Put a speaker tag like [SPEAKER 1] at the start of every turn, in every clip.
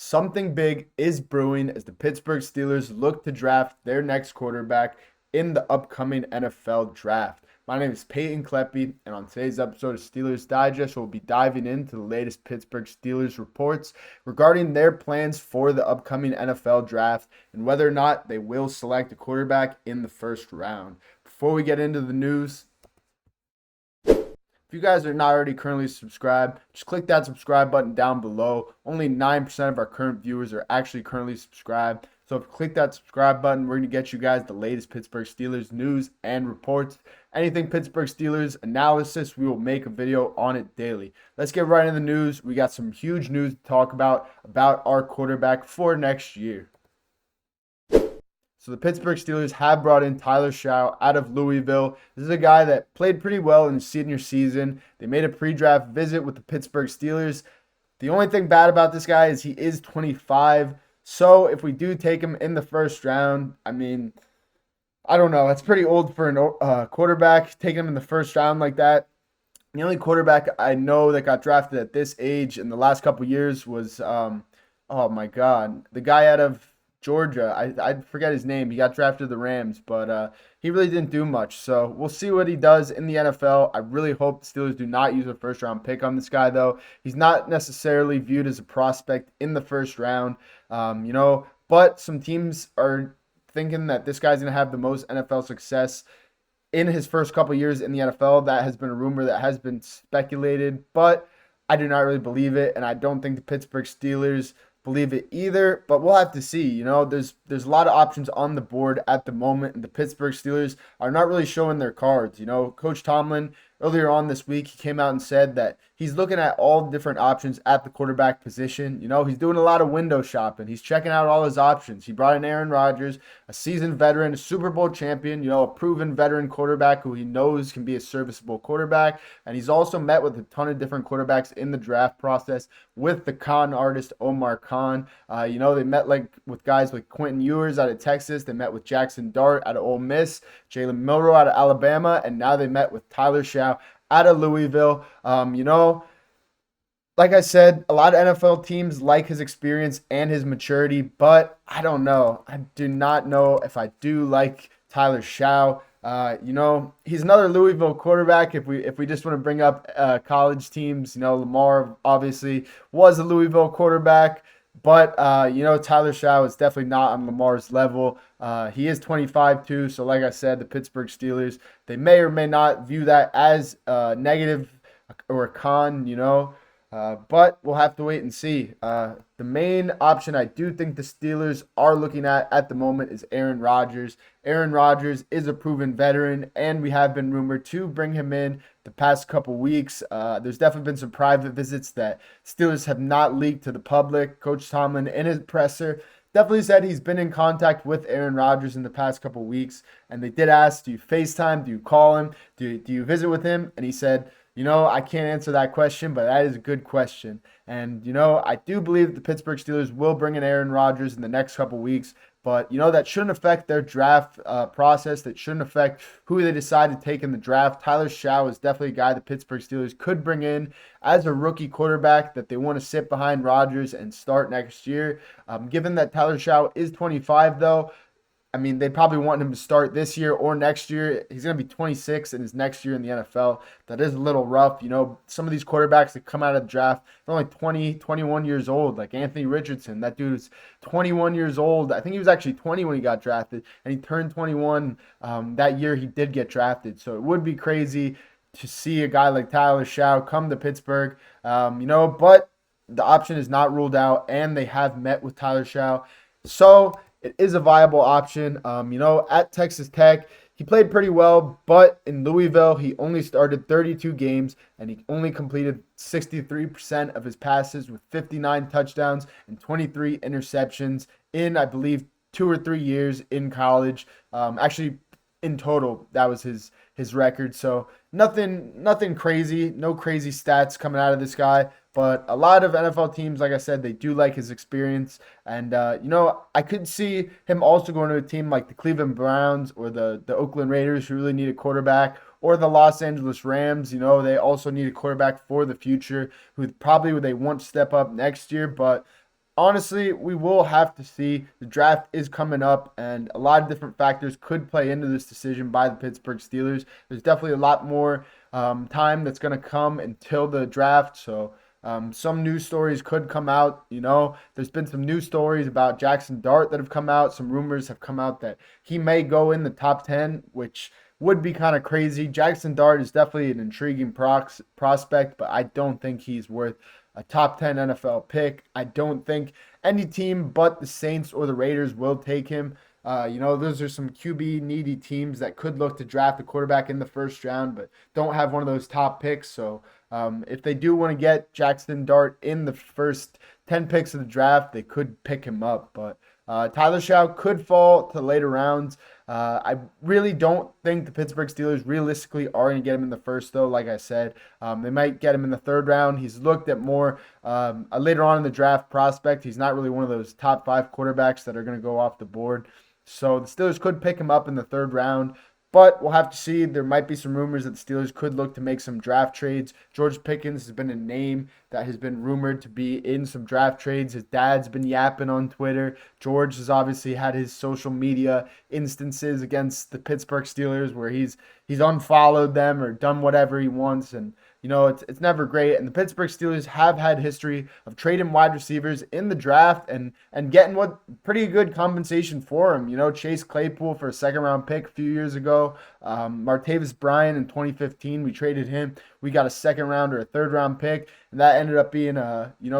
[SPEAKER 1] something big is brewing as the Pittsburgh Steelers look to draft their next quarterback in the upcoming NFL draft. My name is Peyton Kleppe, and on today's episode of Steelers Digest, we'll be diving into the latest Pittsburgh Steelers reports regarding their plans for the upcoming NFL draft and whether or not they will select a quarterback in the first round. Before we get into the news, if you guys are not already currently subscribed, just click that subscribe button down below. Only 9% of our current viewers are actually currently subscribed. So if you click that subscribe button, we're going to get you guys the latest Pittsburgh Steelers news and reports. Anything Pittsburgh Steelers analysis, we will make a video on it daily. Let's get right into the news. We got some huge news to talk about our quarterback for next year. So the Pittsburgh Steelers have brought in Tyler Shough out of Louisville. This is a guy that played pretty well in his senior season. They made a pre-draft visit with the Pittsburgh Steelers. The only thing bad about this guy is he is 25. So if we do take him in the first round, I don't know. That's pretty old for a quarterback, taking him in the first round like that. The only quarterback I know that got drafted at this age in the last couple years was, oh my God, the guy out of Georgia. I forget his name. He got drafted to the Rams, but he really didn't do much. So we'll see what he does in the NFL. I really hope the Steelers do not use a first-round pick on this guy, though. He's not necessarily viewed as a prospect in the first round, but some teams are thinking that this guy's going to have the most NFL success in his first couple years in the NFL. That has been a rumor that has been speculated, but I do not really believe it, and I don't think the Pittsburgh Steelers believe it either, but we'll have to see. There's a lot of options on the board at the moment, and the Pittsburgh Steelers are not really showing their cards. Coach Tomlin, earlier on this week, he came out and said that he's looking at all different options at the quarterback position. He's doing a lot of window shopping. He's checking out all his options. He brought in Aaron Rodgers, a seasoned veteran, a Super Bowl champion, a proven veteran quarterback who he knows can be a serviceable quarterback. And he's also met with a ton of different quarterbacks in the draft process with the con artist Omar. They met with guys like Quentin Ewers out of Texas. They met with Jackson Dart out of Ole Miss, Jalen Milroe out of Alabama, and now they met with Tyler Shough out of Louisville. Like I said, a lot of NFL teams like his experience and his maturity, but I don't know. I do not know if I do like Tyler Shough. He's another Louisville quarterback. If we just want to bring up college teams, Lamar obviously was a Louisville quarterback. But, Tyler Shough is definitely not on Lamar's level. He is 25 too. So like I said, the Pittsburgh Steelers, they may or may not view that as negative or a con, but we'll have to wait and see. The main option I do think the Steelers are looking at the moment is Aaron Rodgers. Aaron Rodgers is a proven veteran, and we have been rumored to bring him in the past couple weeks. There's definitely been some private visits that Steelers have not leaked to the public. Coach Tomlin, in his presser, definitely said he's been in contact with Aaron Rodgers in the past couple weeks, and they did ask, do you FaceTime? Do you call him? Do you visit with him? And he said, I can't answer that question, but that is a good question. And, I do believe that the Pittsburgh Steelers will bring in Aaron Rodgers in the next couple weeks. But, that shouldn't affect their draft process. That shouldn't affect who they decide to take in the draft. Tyler Shough is definitely a guy the Pittsburgh Steelers could bring in as a rookie quarterback that they want to sit behind Rodgers and start next year. Given that Tyler Shough is 25, though, they probably want him to start this year or next year. He's going to be 26 in his next year in the NFL. That is a little rough. Some of these quarterbacks that come out of the draft, they're only 20, 21 years old. Like Anthony Richardson, that dude is 21 years old. I think he was actually 20 when he got drafted, and he turned 21 that year he did get drafted. So it would be crazy to see a guy like Tyler Shough come to Pittsburgh, but the option is not ruled out, and they have met with Tyler Shough. So it is a viable option. At Texas Tech, he played pretty well, but in Louisville, he only started 32 games, and he only completed 63% of his passes with 59 touchdowns and 23 interceptions in, I believe, 2 or 3 years in college. Actually, in total, that was his record. So nothing crazy, no crazy stats coming out of this guy. But a lot of NFL teams, like I said, they do like his experience. And, I could see him also going to a team like the Cleveland Browns or the Oakland Raiders who really need a quarterback, or the Los Angeles Rams. They also need a quarterback for the future who probably they want to step up next year. But honestly, we will have to see. The draft is coming up, and a lot of different factors could play into this decision by the Pittsburgh Steelers. There's definitely a lot more time that's going to come until the draft. So some news stories could come out. There's been some news stories about Jackson Dart that have come out. Some rumors have come out that he may go in the top 10, which would be kind of crazy. Jackson Dart is definitely an intriguing prospect, but I don't think he's worth a top 10 NFL pick. I don't think any team but the Saints or the Raiders will take him. Those are some QB needy teams that could look to draft a quarterback in the first round, but don't have one of those top picks. So if they do want to get Jackson Dart in the first 10 picks of the draft, they could pick him up. But Tyler Shough could fall to later rounds. I really don't think the Pittsburgh Steelers realistically are going to get him in the first, though. Like I said, they might get him in the third round. He's looked at more later on in the draft prospect. He's not really one of those top 5 quarterbacks that are going to go off the board. So the Steelers could pick him up in the third round. But we'll have to see. There might be some rumors that the Steelers could look to make some draft trades. George Pickens has been a name that has been rumored to be in some draft trades. His dad's been yapping on Twitter. George has obviously had his social media instances against the Pittsburgh Steelers where he's unfollowed them or done whatever he wants. And it's never great. And the Pittsburgh Steelers have had history of trading wide receivers in the draft and getting what pretty good compensation for him. Chase Claypool for a second-round pick a few years ago. Martavis Bryant in 2015, we traded him. We got a second-round or a third-round pick, and that ended up being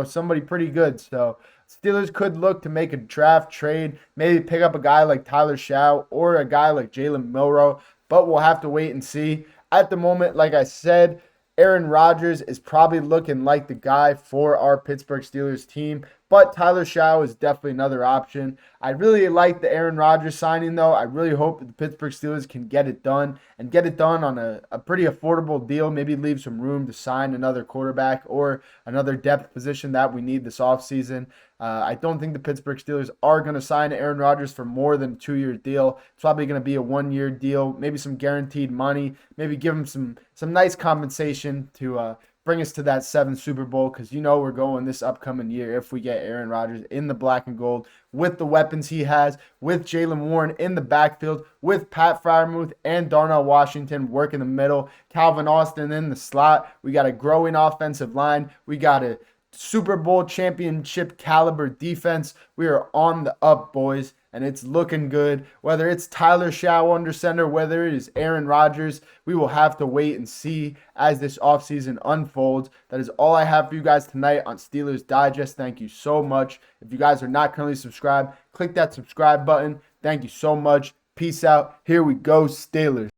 [SPEAKER 1] somebody pretty good. So Steelers could look to make a draft trade, maybe pick up a guy like Tyler Shough or a guy like Jalen Milroe, but we'll have to wait and see. At the moment, like I said, Aaron Rodgers is probably looking like the guy for our Pittsburgh Steelers team, but Tyler Shough is definitely another option. I really like the Aaron Rodgers signing, though. I really hope that the Pittsburgh Steelers can get it done and get it done on a pretty affordable deal, maybe leave some room to sign another quarterback or another depth position that we need this offseason. I don't think the Pittsburgh Steelers are going to sign Aaron Rodgers for more than a 2-year deal. It's probably going to be a 1-year deal, maybe some guaranteed money, maybe give him some nice compensation to bring us to that 7th Super Bowl, because we're going this upcoming year if we get Aaron Rodgers in the black and gold with the weapons he has, with Jaylen Warren in the backfield, with Pat Freiermuth and Darnell Washington working the middle, Calvin Austin in the slot. We got a growing offensive line. We got a Super Bowl championship caliber defense. We are on the up, boys, and it's looking good. Whether it's Tyler Shough under center, whether it is Aaron Rodgers, we will have to wait and see as this offseason unfolds. That is all I have for you guys tonight on Steelers Digest. Thank you so much. If you guys are not currently subscribed, click that subscribe button. Thank you so much. Peace out. Here we go, Steelers.